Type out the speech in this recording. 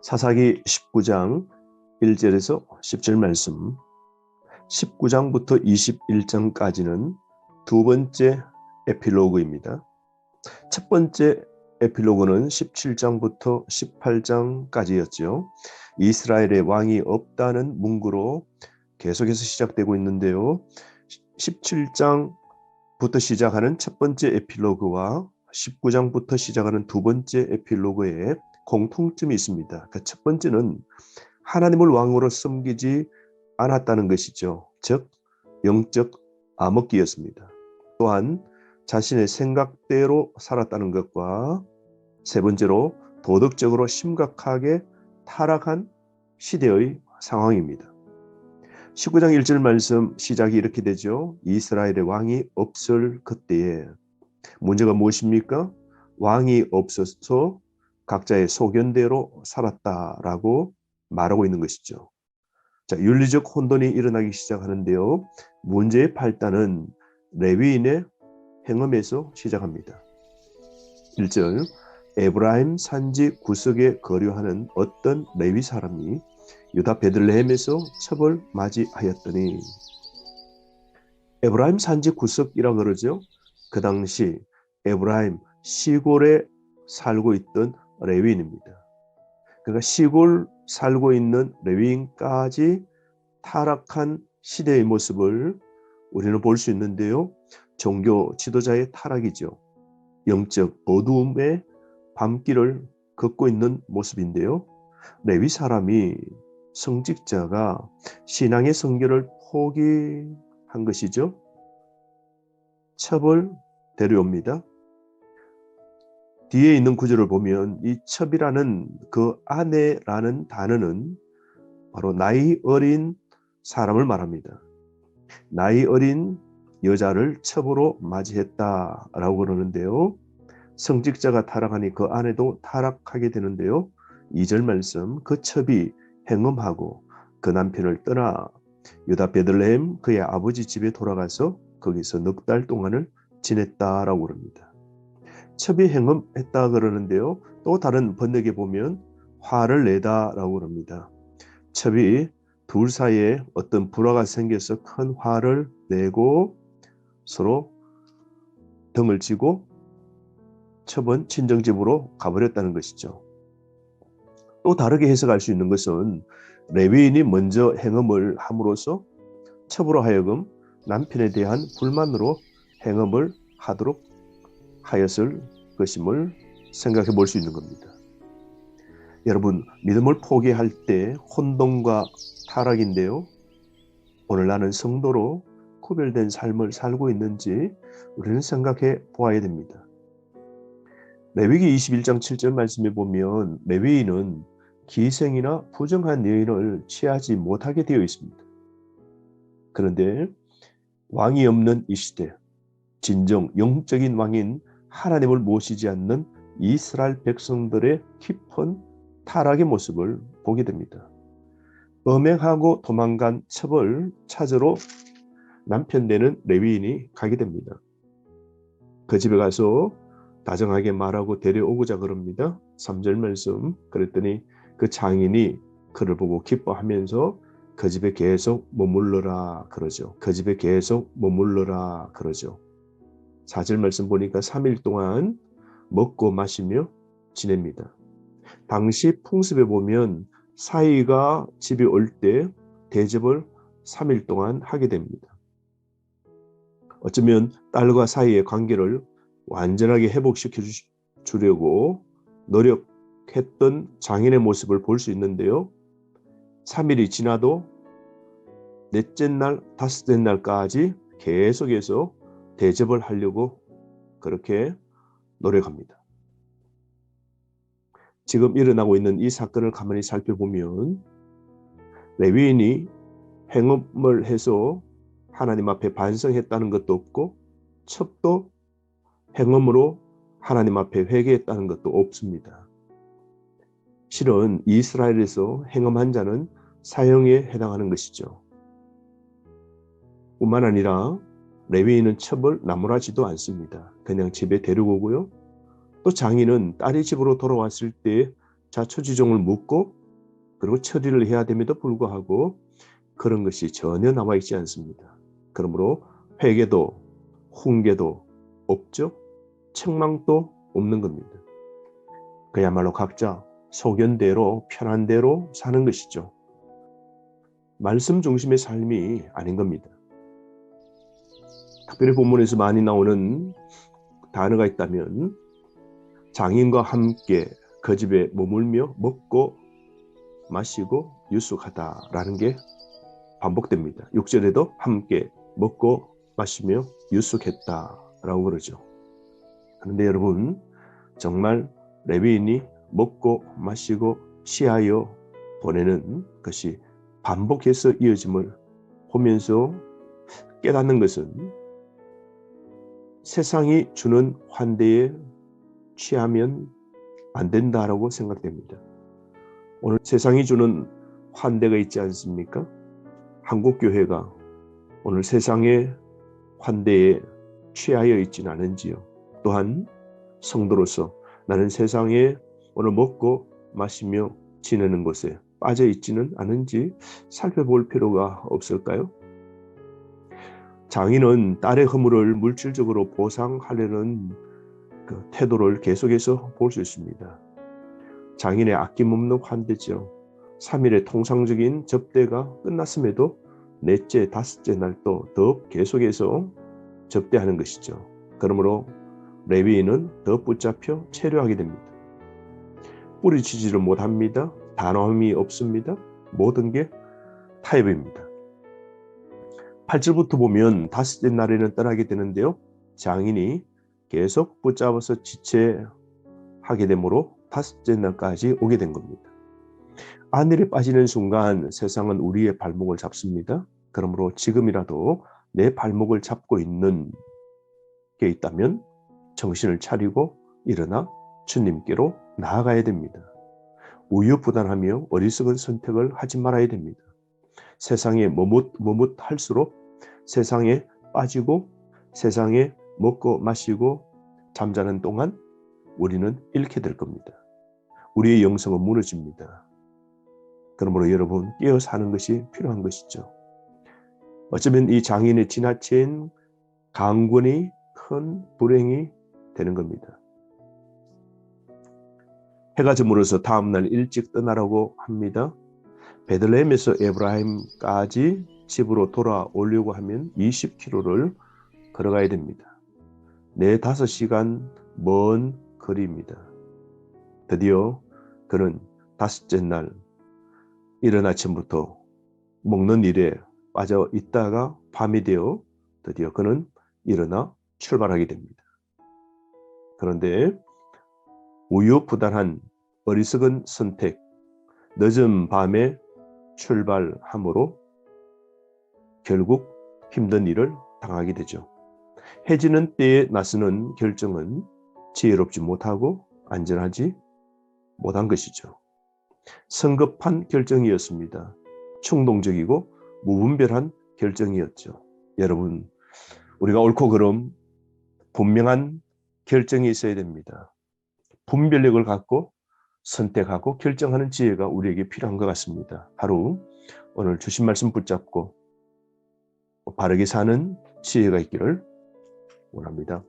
사사기 19장 1절에서 10절 말씀, 19장부터 21장까지는 두 번째 에필로그입니다. 첫 번째 에필로그는 17장부터 18장까지였죠. 이스라엘의 왕이 없다는 문구로 계속해서 시작되고 있는데요. 17장부터 시작하는 첫 번째 에필로그와 19장부터 시작하는 두 번째 에필로그에 공통점이 있습니다. 그 첫 번째는 하나님을 왕으로 섬기지 않았다는 것이죠. 즉 영적 암흑기였습니다. 또한 자신의 생각대로 살았다는 것과 세 번째로 도덕적으로 심각하게 타락한 시대의 상황입니다. 19장 1절 말씀 시작이 이렇게 되죠. 이스라엘의 왕이 없을 그때에. 문제가 무엇입니까? 왕이 없어서 각자의 소견대로 살았다라고 말하고 있는 것이죠. 자, 윤리적 혼돈이 일어나기 시작하는데요. 문제의 발단은 레위인의 행음에서 시작합니다. 1절, 에브라임 산지 구석에 거류하는 어떤 레위 사람이 유다 베들레헴에서 첩을 맞이하였더니, 에브라임 산지 구석이라고 그러죠. 그 당시 에브라임 시골에 살고 있던 레위인입니다. 그러니까 시골 살고 있는 레위인까지 타락한 시대의 모습을 우리는 볼 수 있는데요. 종교 지도자의 타락이죠. 영적 어두움의 밤길을 걷고 있는 모습인데요. 레위 사람이 성직자가 신앙의 성결을 포기한 것이죠. 첩을 데려옵니다. 뒤에 있는 구절을 보면 이 첩이라는 그 아내라는 단어는 바로 나이 어린 사람을 말합니다. 나이 어린 여자를 첩으로 맞이했다라고 그러는데요. 성직자가 타락하니 그 아내도 타락하게 되는데요. 2절 말씀, 그 첩이 행음하고 그 남편을 떠나 유다 베들레헴 그의 아버지 집에 돌아가서 거기서 넉 달 동안을 지냈다라고 그럽니다. 첩이 행음했다 그러는데요. 또 다른 번역에 보면 화를 내다라고 그럽니다. 첩이 둘 사이에 어떤 불화가 생겨서 큰 화를 내고 서로 등을 지고 첩은 친정집으로 가버렸다는 것이죠. 또 다르게 해석할 수 있는 것은 레위인이 먼저 행음을 함으로써 첩으로 하여금 남편에 대한 불만으로 행음을 하도록 하였을 것임을 생각해 볼 수 있는 겁니다. 여러분, 믿음을 포기할 때 혼돈과 타락인데요. 오늘 나는 성도로 구별된 삶을 살고 있는지 우리는 생각해 보아야 됩니다. 레위기 21장 7절 말씀에 보면 레위인은 기생이나 부정한 여인을 취하지 못하게 되어 있습니다. 그런데 왕이 없는 이 시대, 진정 영적인 왕인 하나님을 모시지 않는 이스라엘 백성들의 깊은 타락의 모습을 보게 됩니다. 음행하고 도망간 첩을 찾으러 남편 되는 레위인이 가게 됩니다. 그 집에 가서 다정하게 말하고 데려오고자 그럽니다. 3절 말씀, 그랬더니 그 장인이 그를 보고 기뻐하면서 그 집에 계속 머물러라 그러죠. 그 집에 계속 머물러라 그러죠. 4절 말씀 보니까 3일 동안 먹고 마시며 지냅니다. 당시 풍습에 보면 사위가 집에 올 때 대접을 3일 동안 하게 됩니다. 어쩌면 딸과 사이의 관계를 완전하게 회복시켜 주려고 노력했던 장인의 모습을 볼 수 있는데요. 3일이 지나도 넷째 날, 다섯째 날까지 계속해서 대접을 하려고 그렇게 노력합니다. 지금 일어나고 있는 이 사건을 가만히 살펴보면 레위인이 행음을 해서 하나님 앞에 반성했다는 것도 없고 첩도 행음으로 하나님 앞에 회개했다는 것도 없습니다. 실은 이스라엘에서 행음한 자는 사형에 해당하는 것이죠. 뿐만 아니라 레위인은 첩을 나무라지도 않습니다. 그냥 집에 데리고 오고요. 또 장인은 딸이 집으로 돌아왔을 때 자초지종을 묻고 그리고 처리를 해야 됨에도 불구하고 그런 것이 전혀 나와 있지 않습니다. 그러므로 회개도 훈계도 없죠. 책망도 없는 겁니다. 그야말로 각자 소견대로 편한 대로 사는 것이죠. 말씀 중심의 삶이 아닌 겁니다. 특별히 본문에서 많이 나오는 단어가 있다면 장인과 함께 그 집에 머물며 먹고 마시고 유숙하다라는 게 반복됩니다. 6절에도 함께 먹고 마시며 유숙했다라고 그러죠. 그런데 여러분, 정말 레위인이 먹고 마시고 취하여 보내는 것이 반복해서 이어짐을 보면서 깨닫는 것은 세상이 주는 환대에 취하면 안 된다라고 생각됩니다. 오늘 세상이 주는 환대가 있지 않습니까? 한국교회가 오늘 세상의 환대에 취하여 있지는 않은지요. 또한 성도로서 나는 세상에 오늘 먹고 마시며 지내는 것에 빠져 있지는 않은지 살펴볼 필요가 없을까요? 장인은 딸의 허물을 물질적으로 보상하려는 그 태도를 계속해서 볼 수 있습니다. 장인의 아낌없는 환대죠. 3일의 통상적인 접대가 끝났음에도 넷째, 다섯째 날도 더 계속해서 접대하는 것이죠. 그러므로 레위인은 더 붙잡혀 체류하게 됩니다. 뿌리치지를 못합니다. 단호함이 없습니다. 모든 게 타협입니다. 8절부터 보면 다섯째 날에는 떠나게 되는데요. 장인이 계속 붙잡아서 지체하게 되므로 다섯째 날까지 오게 된 겁니다. 안일에 빠지는 순간 세상은 우리의 발목을 잡습니다. 그러므로 지금이라도 내 발목을 잡고 있는 게 있다면 정신을 차리고 일어나 주님께로 나아가야 됩니다. 우유부단하며 어리석은 선택을 하지 말아야 됩니다. 세상에 머뭇할수록 세상에 빠지고 세상에 먹고 마시고 잠자는 동안 우리는 잃게 될 겁니다. 우리의 영성은 무너집니다. 그러므로 여러분 깨어 사는 것이 필요한 것이죠. 어쩌면 이 장인의 지나친 강권이 큰 불행이 되는 겁니다. 해가 저물어서 다음날 일찍 떠나라고 합니다. 베들레헴에서 에브라임까지 집으로 돌아오려고 하면 20km를 걸어가야 됩니다. 4-5시간 먼 거리입니다. 드디어 그는 다섯째 날 이른 아침부터 먹는 일에 빠져 있다가 밤이 되어 드디어 그는 일어나 출발하게 됩니다. 그런데 우유부단한 어리석은 선택, 늦은 밤에 출발함으로 결국 힘든 일을 당하게 되죠. 해지는 때에 나서는 결정은 지혜롭지 못하고 안전하지 못한 것이죠. 성급한 결정이었습니다. 충동적이고 무분별한 결정이었죠. 여러분, 우리가 옳고 그름 분명한 결정이 있어야 됩니다. 분별력을 갖고 선택하고 결정하는 지혜가 우리에게 필요한 것 같습니다. 하루 오늘 주신 말씀 붙잡고 바르게 사는 지혜가 있기를 원합니다.